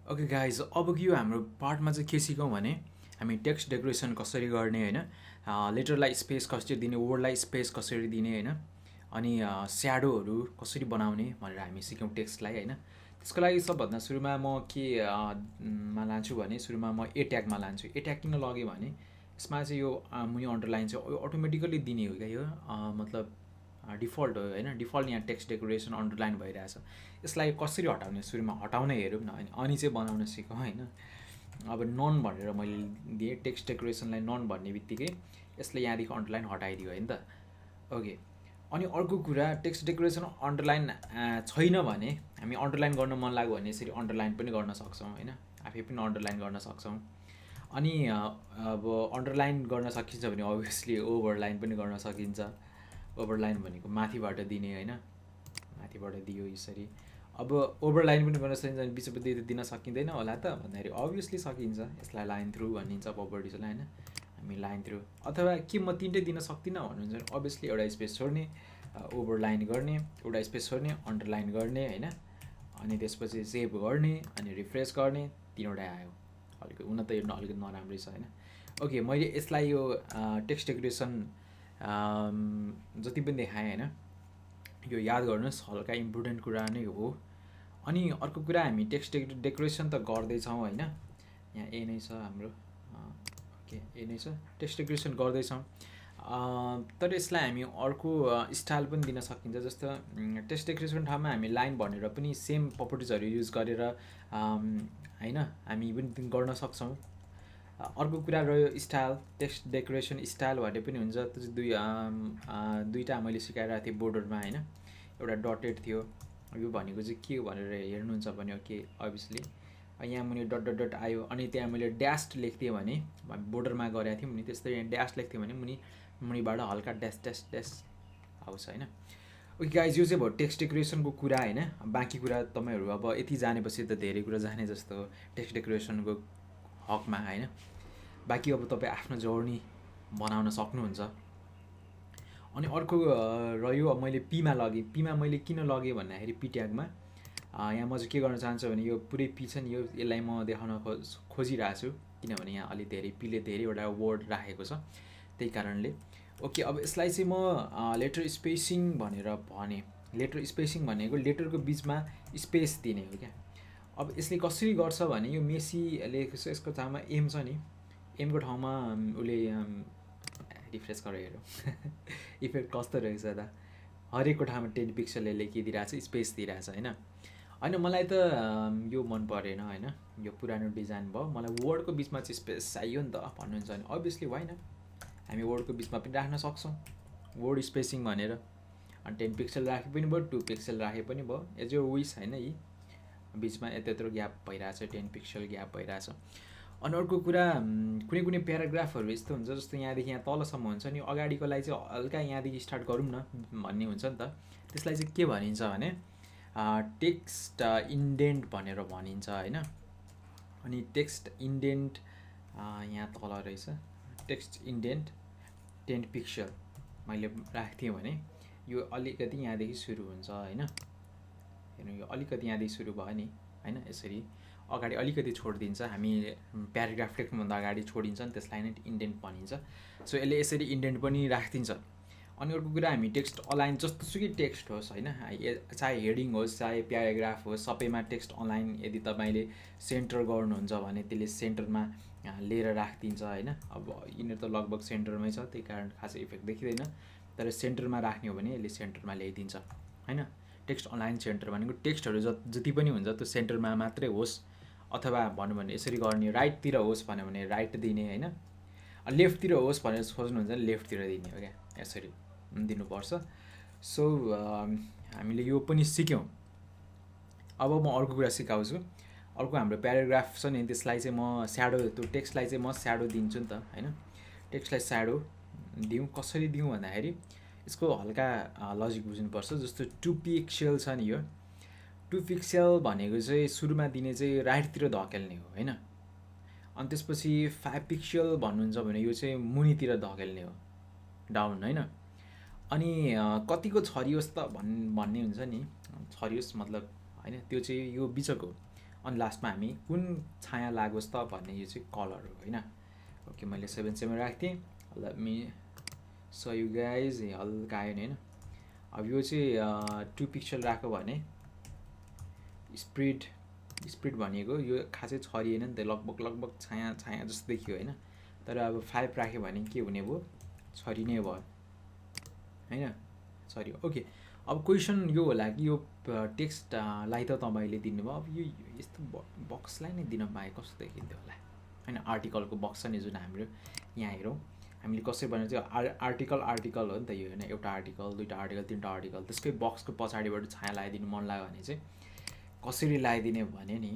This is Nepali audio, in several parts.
ओके गाइज, अब यो हाम्रो पार्टमा चाहिँ के सिकौँ भने हामी टेक्स्ट डेकोरेसन कसरी गर्ने होइन, लेटरलाई स्पेस कसरी दिने, वर्डलाई स्पेस कसरी दिने होइन, अनि स्याडोहरू कसरी बनाउने भनेर हामी सिक्यौँ टेक्स्टलाई होइन। त्यसको लागि सबभन्दा सुरुमा म के मा लान्छु भने सुरुमा म ए ट्यागमा लान्छु। ए ट्याग किन लगेँ भने यसमा चाहिँ यो मुनि अन्डरलाइन चाहिँ अटोमेटिकली दिने हो क्या यो, मतलब डिफल्ट हो होइन। डिफल्ट यहाँ टेक्स्ट डेकोरेसन अन्डरलाइन भइरहेछ। यसलाई कसरी हटाउने सुरुमा हटाउन हेरौँ न, अनि चाहिँ बनाउन सिकौँ होइन। अब नन भनेर मैले दिएँ टेक्स्ट डेकोरेसनलाई, नन भन्ने बित्तिकै यसले यहाँदेखि अन्डरलाइन हटाइदियो होइन त। ओके, अनि अर्को कुरा टेक्स्ट डेकोरेसन अन्डरलाइन छैन भने हामी अन्डरलाइन गर्न मन लाग्यो भने यसरी अन्डरलाइन पनि गर्न सक्छौँ होइन, आफै पनि अन्डरलाइन गर्न सक्छौँ। अनि अब अन्डरलाइन गर्न सकिन्छ भने अभियसली ओभरलाइन पनि गर्न सकिन्छ। ओभरलाइन भनेको माथिबाट दिने होइन, माथिबाट दियो यसरी। अब ओभरलाइन पनि गर्न सकिन्छ भने बिचपछि दिन सकिँदैन होला त भन्दाखेरि अभियसली सकिन्छ। यसलाई लाइन थ्रु भनिन्छ प्रपर्टिजलाई होइन, हामी लाइन थ्रु। अथवा के म तिनटै दिन सक्दिनँ भन्नुहुन्छ भने अभियसली एउटा स्पेस छोड्ने, ओभरलाइन गर्ने, एउटा स्पेस छोड्ने, अन्डरलाइन गर्ने होइन, अनि त्यसपछि सेभ गर्ने अनि रिफ्रेस गर्ने, तिनवटा आयो। अलिकति हुन त यो अलिकति नराम्रै छ होइन। ओके, मैले यसलाई यो टेक्स्ट डेकोरेसन जति पनि देखाएँ होइन, यो याद गर्नुहोस्, हल्का इम्पोर्टेन्ट कुरा नै हो। अनि अर्को कुरा, हामी टेक्स्ट डेकोरेसन त गर्दैछौँ होइन, यहाँ ए नै छ हाम्रो, ओके ए नै छ, टेक्स्ट डेकोरेसन गर्दैछौँ। तर यसलाई हामी अर्को स्टाइल पनि दिन सकिन्छ। जस्तो टेक्स्ट डेकोरेसन ठाउँमा हामी लाइन भनेर पनि सेम प्रपर्टिजहरू युज गरेर होइन हामी पनि गर्न सक्छौँ। अर्को कुरा रह्यो स्टाइल, टेक्स्ट डेकोरेसन स्टाइल भन्ने पनि हुन्छ। त्यो चाहिँ दुईवटा मैले सिकाइरहेको थिएँ बोर्डरमा होइन। एउटा डटेड थियो, यो भनेको चाहिँ के हो भनेर हेर्नुहुन्छ भने ओके अभियसली यहाँ मुनि डट डट डट आयो, अनि त्यहाँ मैले ड्यास्ट लेख्थेँ भने बोर्डरमा गरेको थियौँ नि, त्यस्तै यहाँ ड्यास लेख्थेँ भने मुनिबाट हल्का ड्यास ड्यास ड्यास आउँछ होइन। ओके गाइज, यो चाहिँ भयो टेक्स्ट डेकोरेसनको कुरा होइन। बाँकी कुरा तपाईँहरू अब यति जानेपछि त धेरै कुरा जाने जस्तो हो टेक्स्ट डेकोरेसनको हकमा होइन। बाँकी अब तपाईँ आफ्नो जर्नी बनाउन सक्नुहुन्छ। अनि अर्को रह्यो, अब मैले पीमा लगेँ। पीमा मैले किन लगेँ भन्दाखेरि पी ट्यागमा यहाँ म चाहिँ के गर्न चाहन्छु भने यो पुरै पी छ नि, यसलाई म देखाउन खोजिरहेको छु, किनभने यहाँ अलि धेरै पीले धेरैवटा वर्ड राखेको छ, त्यही कारणले। ओके, अब यसलाई चाहिँ म लेटर स्पेसिङ भनेर भने। लेटर स्पेसिङ भनेको लेटरको बिचमा स्पेस दिने हो क्या। अब यसले कसरी गर्छ भने यो मेसी लेखेको छ, यसको ठाउँमा एम छ नि, एमको ठाउँमा उसले रिफ्रेस गरेर हेरौँ इफेक्ट कस्तो रहेछ त। हरेकको ठाउँमा 10 पिक्सलले लेखिदिइरहेको छ, स्पेस दिइरहेछ होइन। होइन मलाई त यो मन परेन होइन, यो पुरानो डिजाइन भयो। मलाई वर्डको बिचमा चाहिँ स्पेस चाहियो नि त भन्नुहुन्छ भने अभियसली होइन, हामी वर्डको बिचमा पनि राख्न सक्छौँ वर्ड स्पेसिङ भनेर। अनि 10 पिक्सल राखे पनि भयो, 2 पिक्सल राखे पनि भयो, एज यो विस होइन। यी बिचमा यत्रो ग्याप भइरहेछ, 10 पिक्सल ग्याप भइरहेछ। अनि अर्को कुरा, कुनै कुनै प्याराग्राफहरू यस्तो हुन्छ, जस्तो यहाँदेखि यहाँ तलसम्म हुन्छ नि, अगाडिकोलाई चाहिँ हल्का यहाँदेखि स्टार्ट गरौँ न भन्ने हुन्छ नि त। त्यसलाई चाहिँ के भनिन्छ भने टेक्स्ट इन्डेन्ट भनेर भनिन्छ होइन। अनि टेक्स्ट इन्डेन्ट यहाँ तल रहेछ, टेक्स्ट इन्डेन्ट 10 पिक्सल मैले राखेको थिएँ भने यो अलिकति यहाँदेखि सुरु हुन्छ होइन। हेर्नु, यो अलिकति यहाँदेखि सुरु भयो नि होइन, यसरी अगाडि अलिकति छोडिदिन्छ। हामी प्याराग्राफ लेख्नुभन्दा अगाडि छोडिन्छ नि, त्यसलाई नै इन्डेन्ट भनिन्छ। सो यसले यसरी इन्डेन्ट पनि राखिदिन्छ। अनि अर्को कुरा, हामी टेक्स्ट अलाइन जस्तोसुकै टेक्स्ट होस् होइन, चाहे हेडिङ होस् चाहे प्याराग्राफ होस्, सबैमा टेक्स्ट अलाइन यदि तपाईँले सेन्टर गर्नुहुन्छ भने त्यसले सेन्टरमा लिएर राखिदिन्छ होइन। अब यिनीहरू त लगभग सेन्टरमै छ, त्यही कारण खासै इफेक्ट देखिँदैन, तर सेन्टरमा राख्ने हो भने यसले सेन्टरमा ल्याइदिन्छ होइन। टेक्स्ट अलाइन सेन्टर भनेको टेक्स्टहरू जति पनि हुन्छ त्यो सेन्टरमा मात्रै होस्, अथवा भनौँ भने यसरी गर्ने राइटतिर होस् भन्यो भने राइट दिने होइन, लेफ्टतिर होस् भनेर सोच्नुहुन्छ भने लेफ्टतिर दिने हो क्या, यसरी दिनुपर्छ। सो हामीले यो पनि सिक्यौँ। अब म अर्को कुरा सिकाउँछु। अर्को हाम्रो प्याराग्राफ छ नि, त्यसलाई चाहिँ म स्याडो, त्यो टेक्स्टलाई चाहिँ म स्याडो दिन्छु नि त होइन। टेक्स्टलाई स्याडो दिउँ, कसरी दिउँ भन्दाखेरि यसको हल्का लजिक बुझ्नुपर्छ। जस्तो 2 पिक्सल छ नि, यो 2 पिक्सल भनेको चाहिँ सुरुमा दिने चाहिँ राइटतिर धकेल्ने हो होइन। अनि त्यसपछि 5 पिक्सल भन्नुहुन्छ भने यो चाहिँ मुनितिर धकेल्ने हो, डाउन होइन। अनि कतिको छरियोस् त भन्ने हुन्छ नि, छरियोस् मतलब होइन, त्यो चाहिँ यो बिचको अनि लास्टमा हामी कुन छाया लागोस् त भन्ने यो चाहिँ कलर हो हैन। ओके मैले 7 राख्थेँ। Let me show you guys हल्का आयो नि हैन। अब यो चाहिँ 2 पिक्सल राख्यो भने स्प्रिड भनेको यो खासै छरिएन नि त, लगभग छाया जस्तो देखियो हैन। तर अब 5 राख्यो भने के हुने भयो, छरिने भयो हैन, छरियो। ओके अब क्वेसन यो होला कि यो टेक्स्टलाई त तपाईँले दिनुभयो, अब यो यस्तो बक्सलाई नै दिन पाए कस्तो देखिन्थ्यो होला हैन। आर्टिकलको बक्स छ नि जुन हाम्रो यहाँ हेरौँ हामीले कसरी बनाउँछ, चाहिँ आर्टिकल हो नि त यो हैन। एउटा आर्टिकल, दुईवटा आर्टिकल, तीनवटा आर्टिकल, त्यसकै बक्सको पछाडिबाट छाया लगाइदिनु मन लाग्यो भने चाहिँ कसरी लगाइदिने भने नि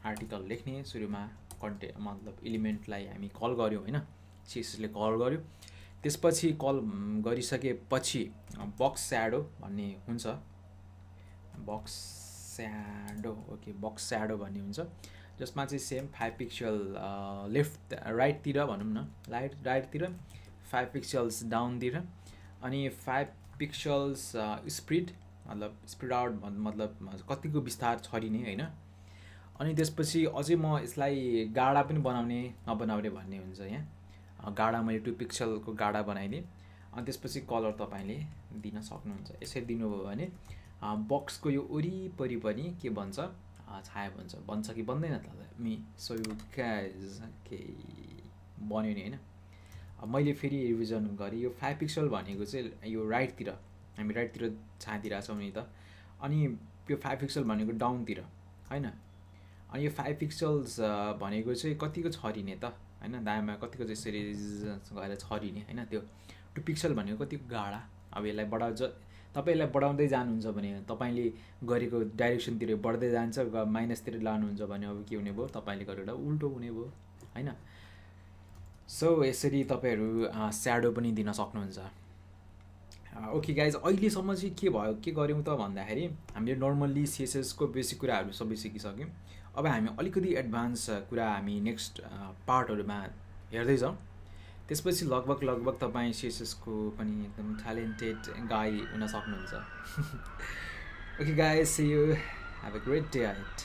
आर्टिकल लेख्ने सुरुमा मतलब एलिमेन्टलाई हामी कल गऱ्यौँ हैन, CSSले कल गर्यो। त्यसपछि कल गरिसकेपछि बक्स स्याडो भन्ने हुन्छ, box shadow. Okay box shadow भन्ने हुन्छ जसमा चाहिँ सेम 5 पिक्सल लेफ्ट राइटतिर भनौँ न, राइटतिर 5 पिक्सल्स डाउनतिर, अनि 5 पिक्सल्स स्प्रिड आउट मतलब कतिको विस्तार छरिने हैन। अनि त्यसपछि अझै म यसलाई गाढा पनि बनाउने नबनाउने भन्ने हुन्छ यहाँ। गाढा मैले 2 पिक्सलको गाढा बनाइदिएँ। अनि त्यसपछि कलर तपाईँले दिन सक्नुहुन्छ। यसरी दिनुभयो भने बक्सको यो वरिपरि पनि के बन्छ, छाया बन्छ कि बन्दैन त मी सो यु गाइज के बन्यो नि हैन। अब मैले फेरि रिभिजन गरेँ, यो 5 पिक्सल भनेको चाहिँ यो राइटतिर, हामी राइटतिर छाया दिइरहेछौँ नि त, अनि यो 5 पिक्सल भनेको डाउनतिर हैन। अनि यो 5 पिक्सल्स भनेको चाहिँ कतिको छरिने त हैन, दायाँमा कतिको चाहिँ यसरी गएर छरिने हैन। त्यो 2 पिक्सल भनेको कतिको गाढा। अब यसलाई तपाईलाई बढाउँदै जानुहुन्छ भने तपाईँले गरेको डाइरेक्सनतिर बढ्दै जान्छ, माइनसतिर लानुहुन्छ भने अब के हुने भयो, तपाईँले गरेर उल्टो हुने भयो हैन। सो यसरी तपाईँहरू स्याडो पनि दिन सक्नुहुन्छ। ओके गाइज अहिलेसम्म चाहिँ के गऱ्यौँ त भन्दाखेरि हामीले नर्मल्ली CSSको बेसिक कुराहरू सबै सिकिसक्यौँ। अब हामी अलिकति एडभान्स कुरा हामी नेक्स्ट पार्टहरूमा हेर्दैछौँ। त्यसपछि लगभग तपाईँ CSSको पनि एकदम ट्यालेन्टेड गाई हुन सक्नुहुन्छ। Okay guys see you, have a great day ahead.